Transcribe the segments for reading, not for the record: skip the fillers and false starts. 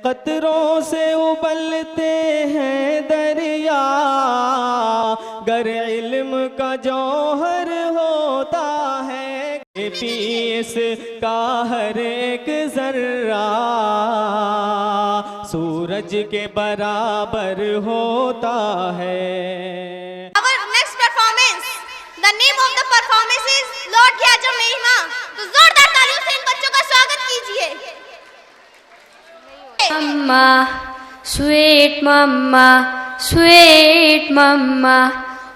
कतरों से उबलते हैं दरिया, गर इल्म का जौहर होता है, पीस का हर एक जर्रा सूरज के बराबर होता है। Our next performance, the name of the performance is Lord की आजम मेरी माँ। तो जोरदार तालियों से इन बच्चों का स्वागत कीजिए। Mama, sweet mama, sweet mama,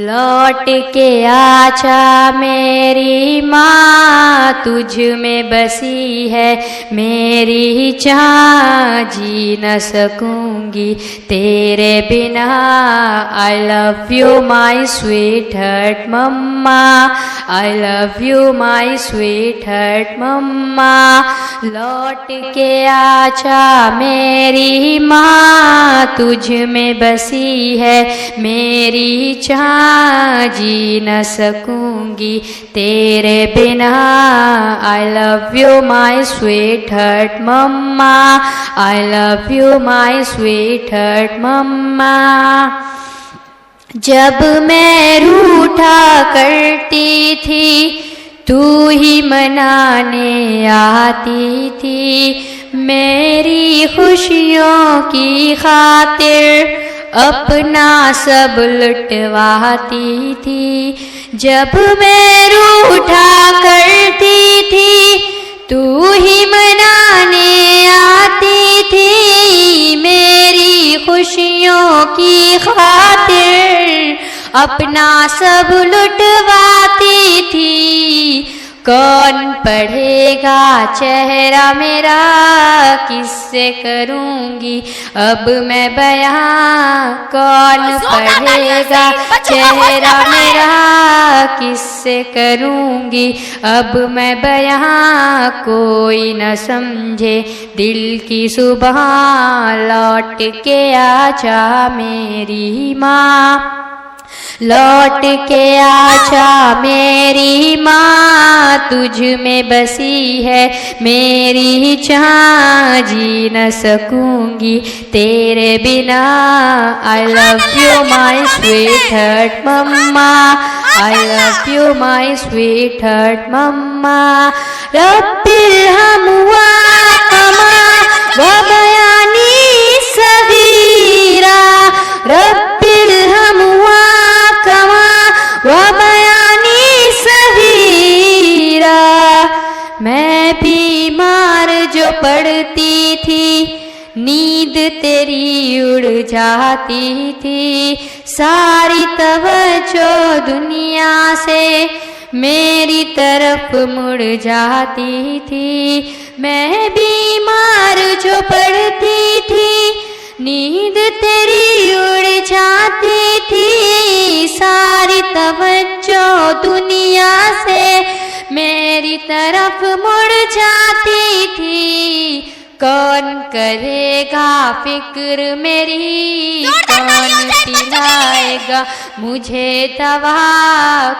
लौट के आजा मेरी माँ, तुझ में बसी है मेरी जान, जी न सकूंगी तेरे बिना। I love you my sweetheart mamma, I love you my sweetheart मम्मा। लौट के आजा मेरी माँ, तुझ में बसी है मेरी जान, जी न सकूंगी तेरे बिना। I love you my sweetheart mamma, I love you my sweetheart मम्मा। जब मैं रूठा करती थी तू ही मनाने आती थी, मेरी खुशियों की खातिर अपना सब लुटवाती थी। जब मैं रूठा करती थी तू ही मनाने आती थी, मेरी खुशियों की खातिर अपना सब लुटवाती थी। कौन पढ़ेगा चेहरा मेरा, किससे करूंगी अब मैं बयां। कौन पढ़ेगा चेहरा मेरा, किससे करूंगी अब मैं बयां। कोई न समझे दिल की सुबह, लौट के आजा मेरी माँ, लौट के आजा मेरी माँ, तुझ में बसी है मेरी जान, जी न सकूंगी तेरे बिना। I love you my sweetheart mamma, I love you my sweetheart मम्मा। रब्बिल हमवा कमा व बयानी सगीरा, रब्बिल हमवा वबयानी सगीरा। मैं बीमार जो पड़ती थी, नींद तेरी उड़ जाती थी, सारी तवज्जो दुनिया से मेरी तरफ मुड़ जाती थी। मैं बीमार जो पड़ती थी, नींद तेरी उड़ जाती थी, सारी तवज्जो दुनिया से मेरी तरफ मुड़ जाती थी। कौन करेगा फिक्र मेरी, कौन पिलाएगा मुझे दवा।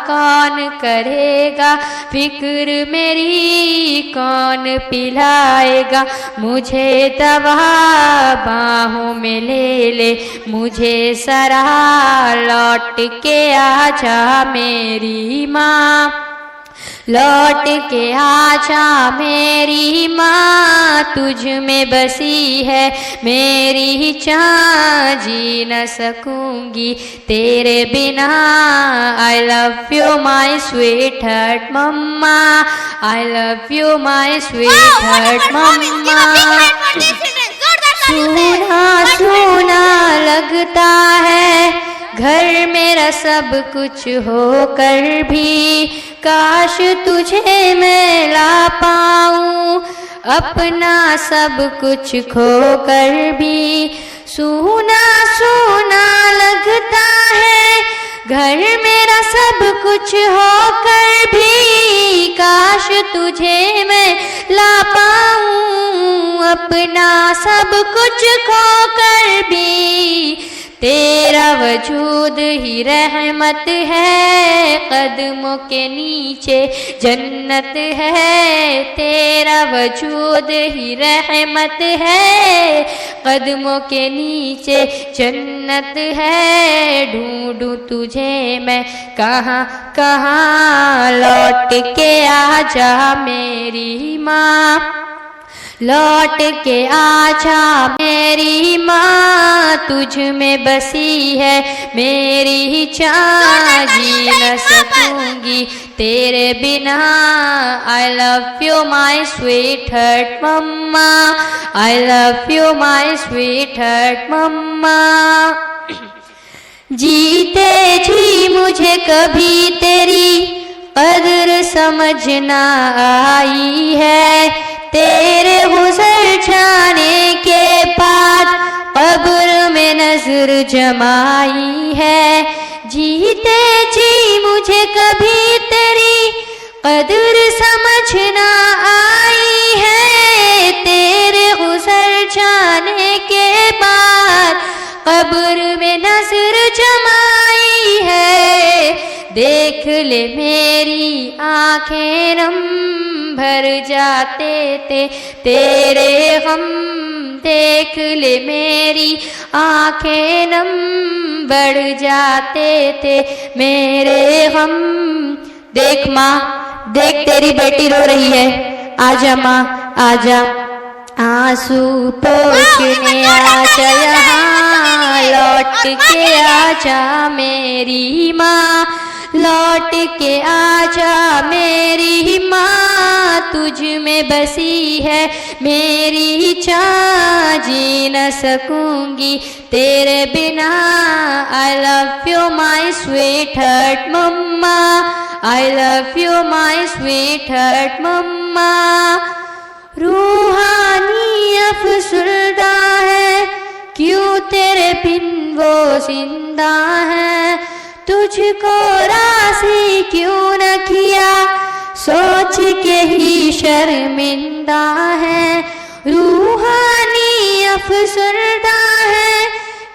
कौन करेगा फिक्र मेरी, कौन पिलाएगा मुझे दवा। बाहों में ले ले मुझे सरा, लौट के आजा मेरी माँ, लौट के आजा मेरी माँ, तुझ में बसी है मेरी जान, जी न सकूंगी तेरे बिना। I love you my sweetheart mamma, I love you my sweetheart मम्मा। सूना सूना लगता है घर मेरा सब कुछ होकर भी, काश तुझे मैं ला पाऊं अपना सब कुछ खोकर भी। सूना सूना लगता है घर मेरा सब कुछ होकर भी काश तुझे मैं ला पाऊं, अपना सब कुछ खोकर भी तेरा वजूद ही रहमत है, कदमों के नीचे जन्नत है। तेरा वजूद ही रहमत है, कदमों के नीचे जन्नत है। ढूंढूं तुझे मैं कहाँ कहाँ, लौट के आजा मेरी माँ, लौट के आजा मेरी माँ, तुझ में बसी है मेरी जान, जी न सकूंगी तेरे बिना। I love you my sweetheart mamma, I love you my sweetheart मम्मा। जीते जी मुझे कभी तेरी कदर समझ ना आई है, तेरे गुज़र जाने के बाद कब्र में नजर जमाई है। जीते जी मुझे कभी तेरी कदर समझ ना आई है, तेरे गुज़र जाने के बाद कब्र में नजर जमाई है। देख ले मेरी आंखें नम भर जाते थे तेरे गम, देख ले मेरी आंखें नम बढ़ जाते थे मेरे गम। देख माँ, देख तेरी बेटी रो रही है, आजा माँ आजा, आंसू पोंछने आजा यहाँ, लौट के आजा मेरी माँ, लौट के आजा मेरी माँ, तुझ में बसी है मेरी जान, जी न सकूंगी तेरे बिना। I love you my sweetheart mamma, I love you my sweetheart मम्मा। रूहानी अफसरदा है, क्यों तेरे बिन वो जिंदा है, तुझको राज़ी क्यों न किया, सोच के ही शर्मिंदा है। रूहानी अफसरदा है,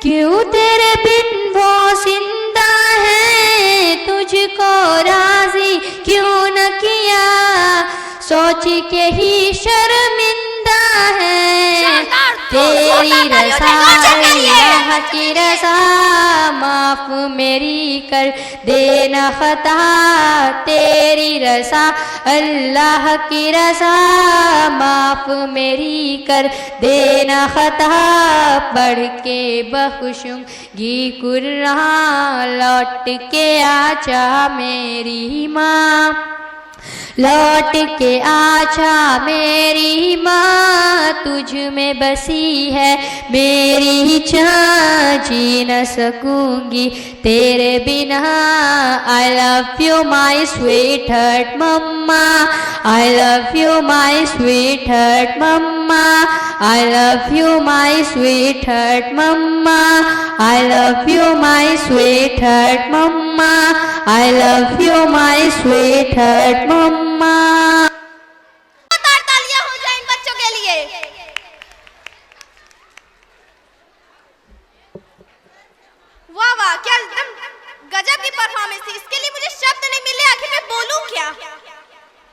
क्यों तेरे बिन वो जिंदा है, तुझको राज़ी क्यों न किया, सोच के ही शर्मिंदा है। तेरी रज़ा अल्लाह की रज़ा, माफ मेरी कर देना खता, तेरी रज़ा अल्लाह की रज़ा, माफ मेरी कर देना खता। पढ़ के बख्शूंगी कुरान, लौट के आजा मेरी माँ, लौट के आजा मेरी माँ, तुझ में बसी है मेरी जान, जी न सकूंगी तेरे बिना। I love you my sweetheart mamma, I love you my sweetheart mamma, I love you my sweetheart mamma, I love you my sweetheart mamma, I love you my sweetheart मम्मा। तालियां हो जाए इन बच्चों के लिए। वाह वाह, क्या एकदम गजब की परफॉर्मेंस थी। इसके लिए मुझे शब्द नहीं मिले, आखिर मैं बोलूं क्या।